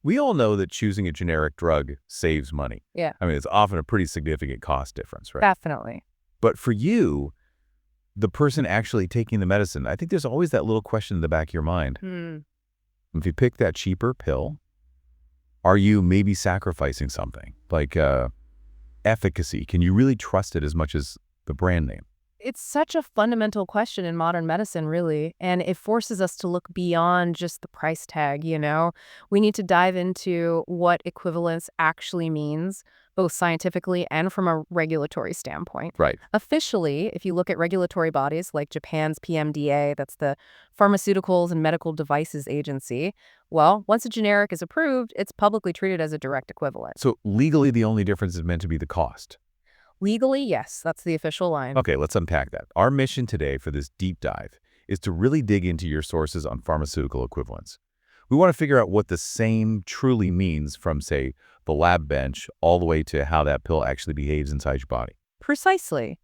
We all know that choosing a generic drug saves money. Yeah. I mean, it's often a pretty significant cost difference, right? Definitely. But for you, the person actually taking the medicine, I think there's always that little question in the back of your mind. If you pick that cheaper pill, are you maybe sacrificing something? Like efficacy. Can you really trust it as much as the brand name? It's such a fundamental question in modern medicine, really, and it forces us to look beyond just the price tag, you know? We need to dive into what equivalence actually means, both scientifically and from a regulatory standpoint. Right. Officially, if you look at regulatory bodies like Japan's PMDA, that's the Pharmaceuticals and Medical Devices Agency, well, once a generic is approved, it's publicly treated as a direct equivalent. So legally, the only difference is meant to be the cost. Legally, yes, that's the official line. Okay, let's unpack that. Our mission today for this deep dive is to really dig into your sources on pharmaceutical equivalence. We want to figure out what the same truly means from, say, the lab bench all the way to how that pill actually behaves inside your body. Precisely.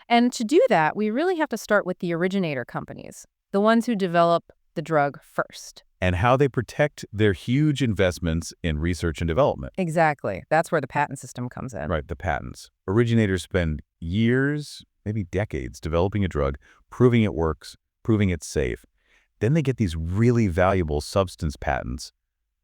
And to do that, we really have to start with the originator companies, the ones who develop the drug first. And how they protect their huge investments in research and development. Exactly. That's where the patent system comes in. Right, the patents. Originators spend years, maybe decades, developing a drug, proving it works, proving it's safe. Then they get these really valuable substance patents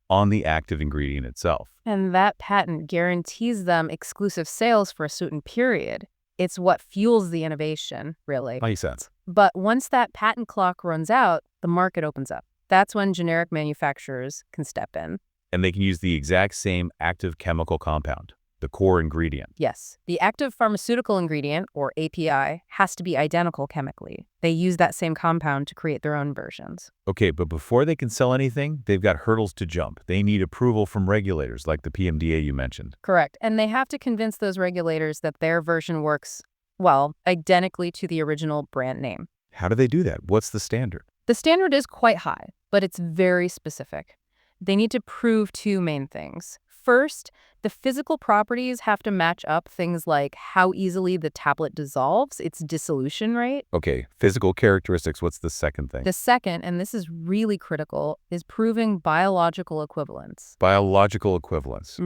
on the active ingredient itself. And that patent guarantees them exclusive sales for a certain period. It's what fuels the innovation, really. Makes sense. But once that patent clock runs out, the market opens up. That's when generic manufacturers can step in. And they can use the exact same active chemical compound, the core ingredient. Yes. The active pharmaceutical ingredient, or API, has to be identical chemically. They use that same compound to create their own versions. Okay, but before they can sell anything, they've got hurdles to jump. They need approval from regulators like the PMDA you mentioned. Correct. And they have to convince those regulators that their version works, well, identically to the original brand name. How do they do that? What's the standard? The standard is quite high, but it's very specific. They need to prove two main things. First, the physical properties have to match up things like how easily the tablet dissolves, its dissolution rate. Okay, physical characteristics, what's the second thing? The second, and this is really critical, is proving biological equivalence. Biological equivalence.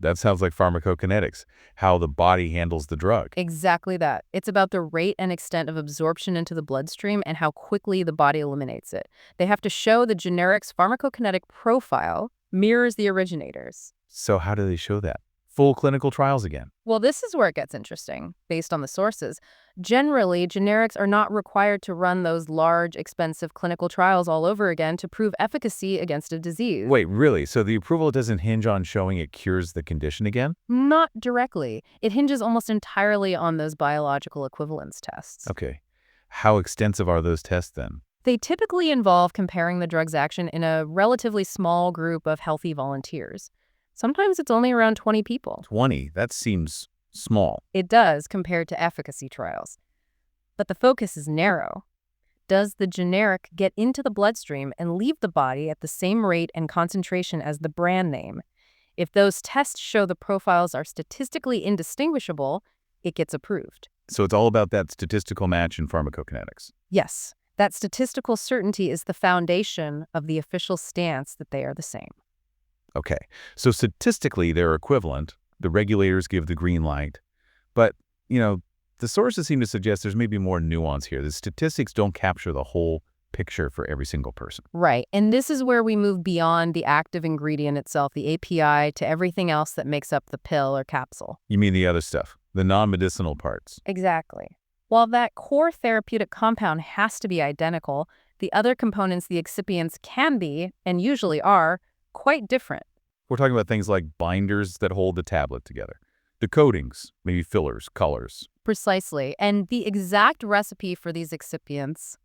That sounds like pharmacokinetics, how the body handles the drug. Exactly that. It's about the rate and extent of absorption into the bloodstream and how quickly the body eliminates it. They have to show the generic's pharmacokinetic profile mirrors the originator's. So how do they show that? Full clinical trials again. Well, this is where it gets interesting, based on the sources. Generally, generics are not required to run those large, expensive clinical trials all over again to prove efficacy against a disease. Wait, really? So the approval doesn't hinge on showing it cures the condition again? Not directly. It hinges almost entirely on those biological equivalence tests. Okay. How extensive are those tests then? They typically involve comparing the drug's action in a relatively small group of healthy volunteers. Sometimes it's only around 20 people. 20? That seems small. It does compared to efficacy trials. But the focus is narrow. Does the generic get into the bloodstream and leave the body at the same rate and concentration as the brand name? If those tests show the profiles are statistically indistinguishable, it gets approved. So it's all about that statistical match in pharmacokinetics. Yes, that statistical certainty is the foundation of the official stance that they are the same. Okay, so statistically they're equivalent. The regulators give the green light. But, the sources seem to suggest there's maybe more nuance here. The statistics don't capture the whole picture for every single person. Right, and this is where we move beyond the active ingredient itself, the API, to everything else that makes up the pill or capsule. You mean the other stuff, the non-medicinal parts? Exactly. While that core therapeutic compound has to be identical, the other components, the excipients, can be, and usually are, quite different. We're talking about things like binders that hold the tablet together, the coatings, maybe fillers, colors. Precisely. And the exact recipe for these excipients,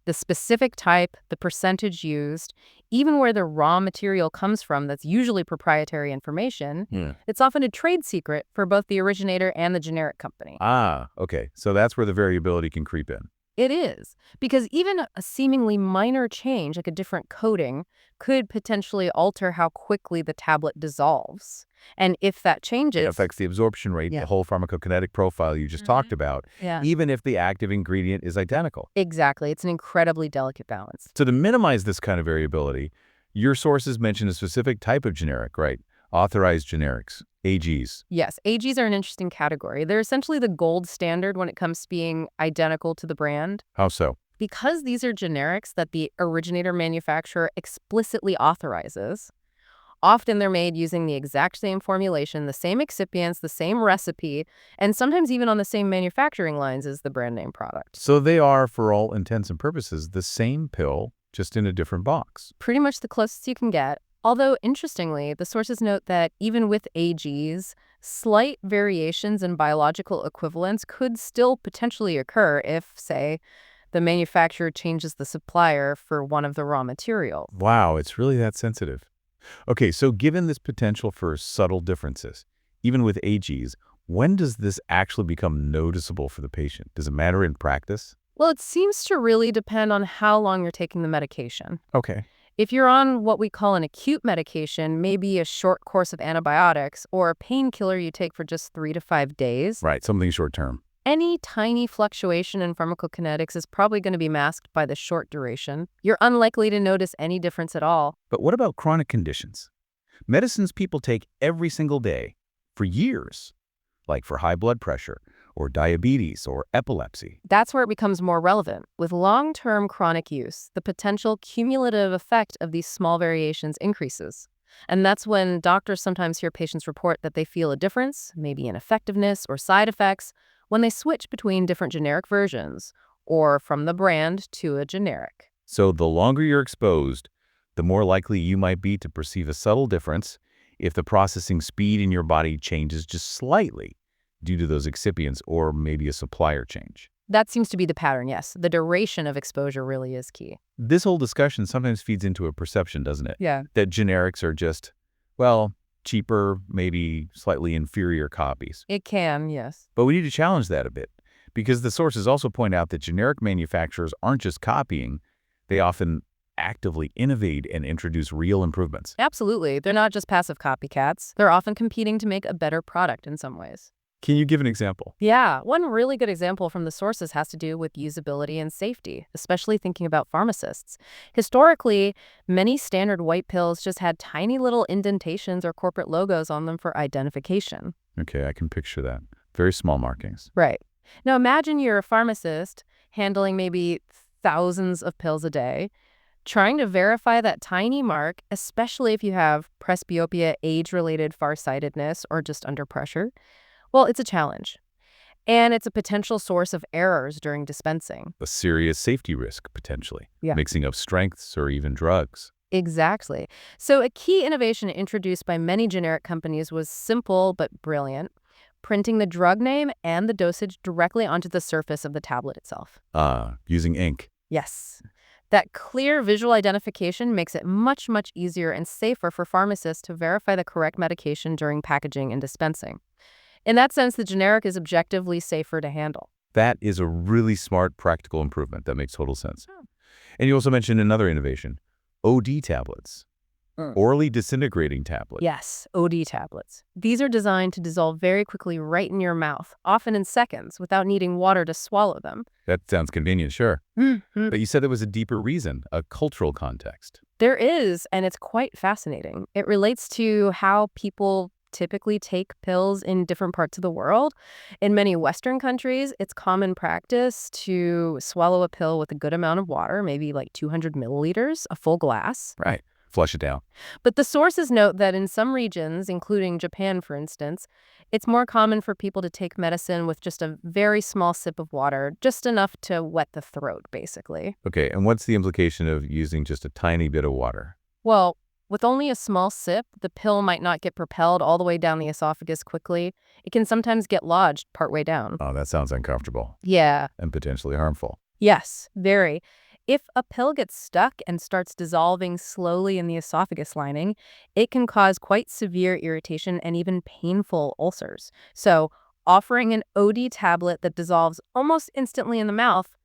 the specific type, the percentage used, even where the raw material comes from, that's usually proprietary information, it's often a trade secret for both the originator and the generic company. Ah, okay. So that's where the variability can creep in. It is, because even a seemingly minor change, like a different coating, could potentially alter how quickly the tablet dissolves. And if that changes... It affects the absorption rate, the whole pharmacokinetic profile you just talked about, even if the active ingredient is identical. Exactly. It's an incredibly delicate balance. So to minimize this kind of variability, Your sources mention a specific type of generic, right? Authorized generics, AGs. Yes, AGs are an interesting category. They're essentially the gold standard when it comes to being identical to the brand. How so? Because these are generics that the originator manufacturer explicitly authorizes, often they're made using the exact same formulation, the same excipients, the same recipe, and sometimes even on the same manufacturing lines as the brand name product. So they are, for all intents and purposes, the same pill, just in a different box. Pretty much the closest you can get. Although, interestingly, the sources note that even with AGs, slight variations in biological equivalence could still potentially occur if, say, the manufacturer changes the supplier for one of the raw materials. Wow, it's really that sensitive. Okay, so given this potential for subtle differences, even with AGs, when does this actually become noticeable for the patient? Does it matter in practice? Well, it seems to really depend on how long you're taking the medication. Okay. If you're on what we call an acute medication, maybe a short course of antibiotics or a painkiller you take for just 3 to 5 days, Right, something short term. any tiny fluctuation in pharmacokinetics is probably going to be masked by the short duration. You're unlikely to notice any difference at all. But what about chronic conditions? Medicines people take every single day for years, like for high blood pressure or diabetes or epilepsy. That's where it becomes more relevant. With long-term chronic use, the potential cumulative effect of these small variations increases. And that's when doctors sometimes hear patients report that they feel a difference, maybe in effectiveness or side effects, when they switch between different generic versions or from the brand to a generic. So the longer you're exposed, the more likely you might be to perceive a subtle difference if the processing speed in your body changes just slightly due to those excipients or maybe a supplier change. That seems to be the pattern, yes. The duration of exposure really is key. This whole discussion sometimes feeds into a perception, doesn't it? Yeah. That generics are just, well, cheaper, maybe slightly inferior copies. It can, yes. But we need to challenge that a bit, because the sources also point out that generic manufacturers aren't just copying, they often actively innovate and introduce real improvements. Absolutely. They're not just passive copycats. They're often competing to make a better product in some ways. Can you give an example? Yeah, one really good example from the sources has to do with usability and safety, especially thinking about pharmacists. Historically, many standard white pills just had tiny little indentations or corporate logos on them for identification. Okay, I can picture that. Very small markings. Right. Now imagine you're a pharmacist handling maybe thousands of pills a day, trying to verify that tiny mark, especially if you have presbyopia, age-related farsightedness, or just under pressure. Well, it's a challenge. And it's a potential source of errors during dispensing. A serious safety risk, potentially. Yeah. Mixing up strengths or even drugs. Exactly. So a key innovation introduced by many generic companies was simple but brilliant, printing the drug name and the dosage directly onto the surface of the tablet itself. Using ink. Yes. That clear visual identification makes it much, much easier and safer for pharmacists to verify the correct medication during packaging and dispensing. In that sense, the generic is objectively safer to handle. That is a really smart, practical improvement. That makes total sense. And you also mentioned another innovation, OD tablets. Orally disintegrating tablets. Yes, OD tablets. These are designed to dissolve very quickly right in your mouth, often in seconds, without needing water to swallow them. That sounds convenient, sure. Mm-hmm. But you said there was a deeper reason, a cultural context. There is, and it's quite fascinating. It relates to how people typically take pills in different parts of the world. In many Western countries, it's common practice to swallow a pill with a good amount of water, maybe like 200 milliliters, a full glass. Right. Flush it down. But the sources note that in some regions, including Japan, for instance, it's more common for people to take medicine with just a very small sip of water, just enough to wet the throat, basically. Okay, and what's the implication of using just a tiny bit of water? Well, with only a small sip, the pill might not get propelled all the way down the esophagus quickly. It can sometimes get lodged partway down. Oh, that sounds uncomfortable. Yeah. And potentially harmful. Yes, very. If a pill gets stuck and starts dissolving slowly in the esophagus lining, it can cause quite severe irritation and even painful ulcers. So, offering an OD tablet that dissolves almost instantly in the mouth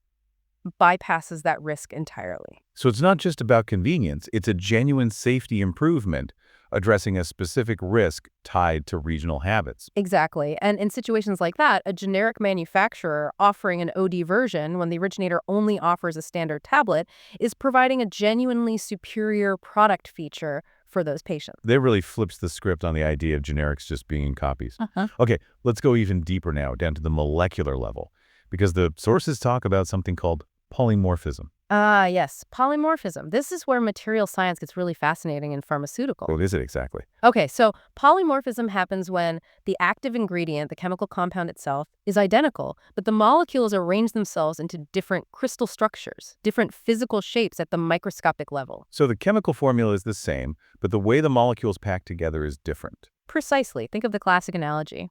bypasses that risk entirely. So it's not just about convenience, it's a genuine safety improvement, addressing a specific risk tied to regional habits. Exactly. And in situations like that, a generic manufacturer offering an OD version when the originator only offers a standard tablet is providing a genuinely superior product feature for those patients. That really flips the script on the idea of generics just being copies. Uh-huh. Okay, let's go even deeper now, down to the molecular level, because the sources talk about something called polymorphism. Ah, yes. Polymorphism. This is where material science gets really fascinating in pharmaceuticals. What is it exactly? Okay, so polymorphism happens when the active ingredient, the chemical compound itself, is identical, but the molecules arrange themselves into different crystal structures, different physical shapes at the microscopic level. So the chemical formula is the same, but the way the molecules pack together is different. Precisely. Think of the classic analogy.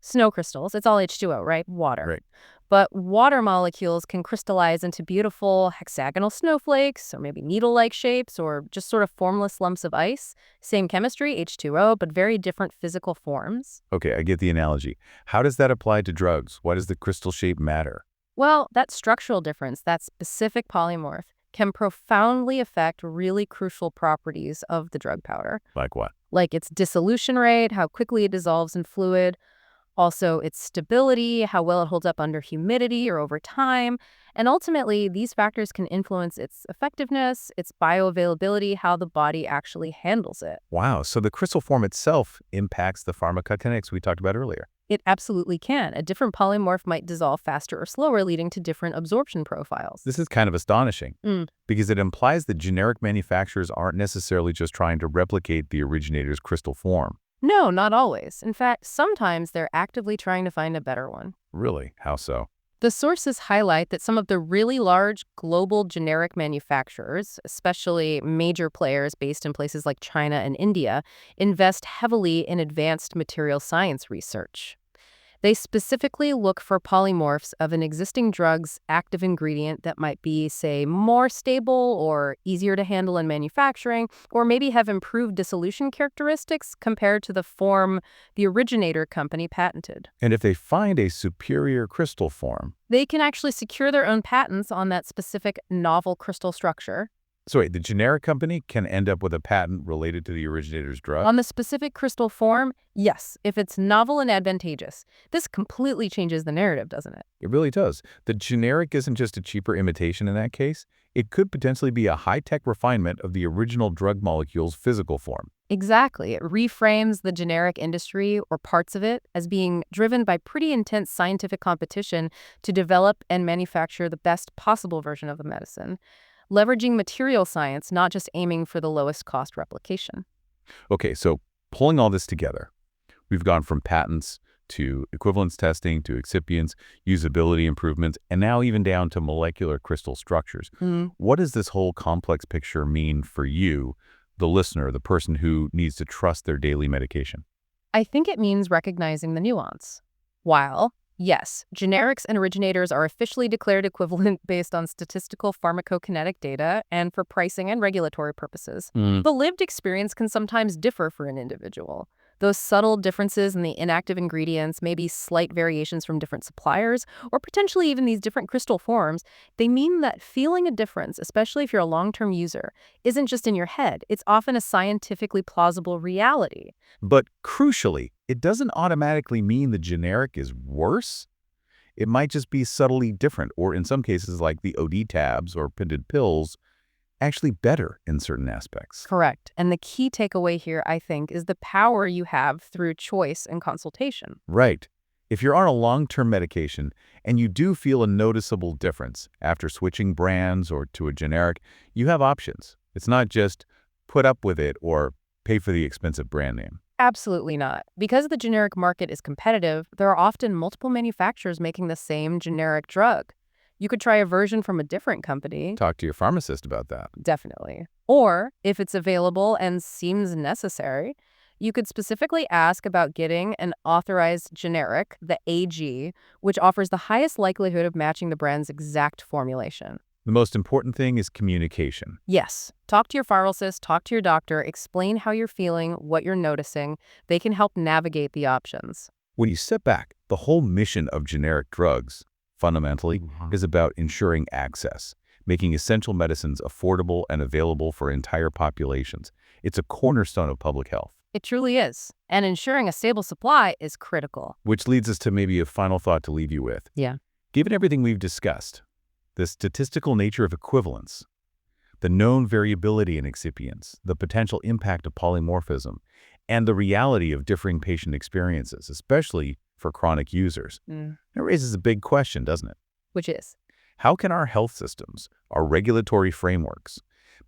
Snow crystals, it's all H2O, right? Water. Right. But water molecules can crystallize into beautiful hexagonal snowflakes, or maybe needle-like shapes, or just sort of formless lumps of ice. Same chemistry, H2O, but very different physical forms. Okay, I get the analogy. How does that apply to drugs? Why does the crystal shape matter? Well, that structural difference, that specific polymorph, can profoundly affect really crucial properties of the drug powder. Like what? Like its dissolution rate, how quickly it dissolves in fluid, also its stability, how well it holds up under humidity or over time. And ultimately, these factors can influence its effectiveness, its bioavailability, how the body actually handles it. Wow, so the crystal form itself impacts the pharmacokinetics we talked about earlier. It absolutely can. A different polymorph might dissolve faster or slower, leading to different absorption profiles. This is kind of astonishing because it implies that generic manufacturers aren't necessarily just trying to replicate the originator's crystal form. No, not always. In fact, sometimes they're actively trying to find a better one. Really? How so? The sources highlight that some of the really large global generic manufacturers, especially major players based in places like China and India, invest heavily in advanced material science research. They specifically look for polymorphs of an existing drug's active ingredient that might be, say, more stable or easier to handle in manufacturing, or maybe have improved dissolution characteristics compared to the form the originator company patented. And if they find a superior crystal form, They can actually secure their own patents on that specific novel crystal structure. so wait, the generic company can end up with a patent related to the originator's drug? On the specific crystal form, yes, if it's novel and advantageous. This completely changes the narrative, doesn't it? It really does. The generic isn't just a cheaper imitation in that case. It could potentially be a high-tech refinement of the original drug molecule's physical form. Exactly. It reframes the generic industry, or parts of it, as being driven by pretty intense scientific competition to develop and manufacture the best possible version of the medicine, leveraging material science, not just aiming for the lowest cost replication. Okay, so pulling all this together, we've gone from patents to equivalence testing to excipients, usability improvements, and now even down to molecular crystal structures. What does this whole complex picture mean for you, the listener, the person who needs to trust their daily medication? I think it means recognizing the nuance. While, yes, generics and originators are officially declared equivalent based on statistical pharmacokinetic data and for pricing and regulatory purposes, the lived experience can sometimes differ for an individual. Those subtle differences in the inactive ingredients, maybe slight variations from different suppliers, or potentially even these different crystal forms, they mean that feeling a difference, especially if you're a long-term user, isn't just in your head. It's often a scientifically plausible reality. But crucially, it doesn't automatically mean the generic is worse. It might just be subtly different, or in some cases like the OD tabs or printed pills, actually better in certain aspects. Correct. And the key takeaway here, I think, is the power you have through choice and consultation. Right. If you're on a long-term medication and you do feel a noticeable difference after switching brands or to a generic, you have options. It's not just put up with it or pay for the expensive brand name. Absolutely not. Because the generic market is competitive, there are often multiple manufacturers making the same generic drug. You could try a version from a different company. Talk to your pharmacist about that. Definitely. Or, if it's available and seems necessary, you could specifically ask about getting an authorized generic, the AG, which offers the highest likelihood of matching the brand's exact formulation. The most important thing is communication. Yes. Talk to your pharmacist, talk to your doctor, explain how you're feeling, what you're noticing. They can help navigate the options. When you step back, the whole mission of generic drugs, fundamentally, is about ensuring access, making essential medicines affordable and available for entire populations. It's a cornerstone of public health. It truly is. And ensuring a stable supply is critical. Which leads us to maybe a final thought to leave you with. Yeah. Given everything we've discussed, the statistical nature of equivalence, the known variability in excipients, the potential impact of polymorphism, and the reality of differing patient experiences, especially for chronic users, it raises a big question, doesn't it? Which is? How can our health systems, our regulatory frameworks,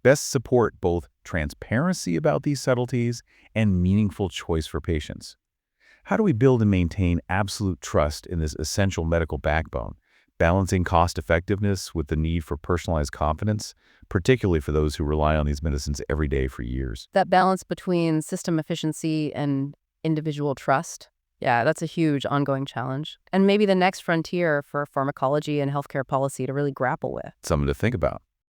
best support both transparency about these subtleties and meaningful choice for patients? How do we build and maintain absolute trust in this essential medical backbone, balancing cost-effectiveness with the need for personalized confidence, particularly for those who rely on these medicines every day for years? That balance between system efficiency and individual trust? Yeah, that's a huge ongoing challenge. And maybe the next frontier for pharmacology and healthcare policy to really grapple with. Something to think about.